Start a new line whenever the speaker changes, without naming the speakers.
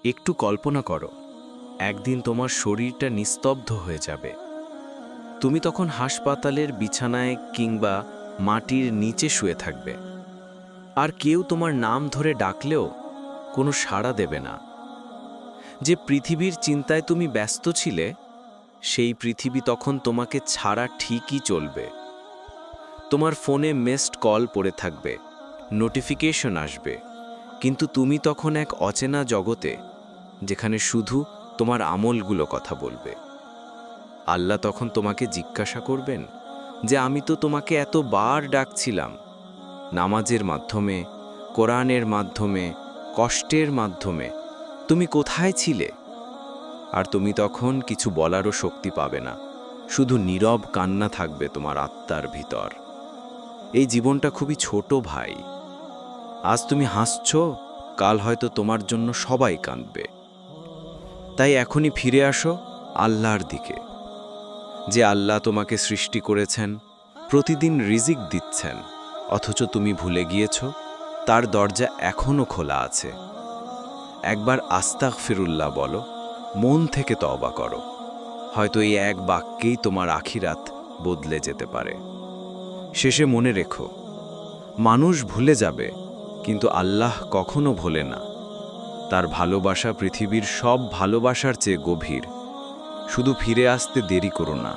একটু কল্পনা করো, একদিন তোমার শরীরটা নিস্তব্ধ হয়ে যাবে। তুমি তখন হাসপাতালের বিছানায় কিংবা মাটির নিচে শুয়ে থাকবে। আর কেউ তোমার নাম ধরে ডাকলেও কোনো সাড়া দেবে না। যে পৃথিবীর চিন্তায় তুমি ব্যস্ত ছিলে, সেই পৃথিবী তখন তোমাকে ছাড়া ঠিকই চলবে। তোমার ফোনে মিসড কল পড়ে থাকবে, নোটিফিকেশন আসবে, কিন্তু তুমি তখন এক অচেনা জগতে, যেখানে শুধু তোমার আমলগুলো কথা বলবে। আল্লাহ তখন তোমাকে জিজ্ঞাসা করবেন যে আমি তো তোমাকে এতবার ডাকছিলাম, নামাজের মাধ্যমে, কোরআনের মাধ্যমে, কষ্টের মাধ্যমে, তুমি কোথায় ছিলে? আর তুমি তখন কিছু বলারও শক্তি পাবে না, শুধু নীরব কান্না থাকবে তোমার আত্মার ভিতর। এই জীবনটা খুবই ছোট ভাই। আজ তুমি হাসছ, কাল হয়তো তোমার জন্য সবাই কাঁদবে। তাই এখনই ফিরে আসো আল্লাহর দিকে। যে আল্লাহ তোমাকে সৃষ্টি করেছেন, প্রতিদিন রিজিক দিচ্ছেন, অথচ তুমি ভুলে গিয়েছ তার দরজা এখনও খোলা আছে। একবার আস্তাগফিরুল্লাহ বলো, মন থেকে তওবা করো। হয়তো এই এক বাক্যেই তোমার আখিরাত বদলে যেতে পারে। শেষে মনে রেখো, মানুষ ভুলে যাবে, কিন্তু আল্লাহ কখনো ভোলে না। তার ভালোবাসা পৃথিবীর সব ভালোবাসার চেয়ে গভীর। শুধু ফিরে আসতে দেরি করো না।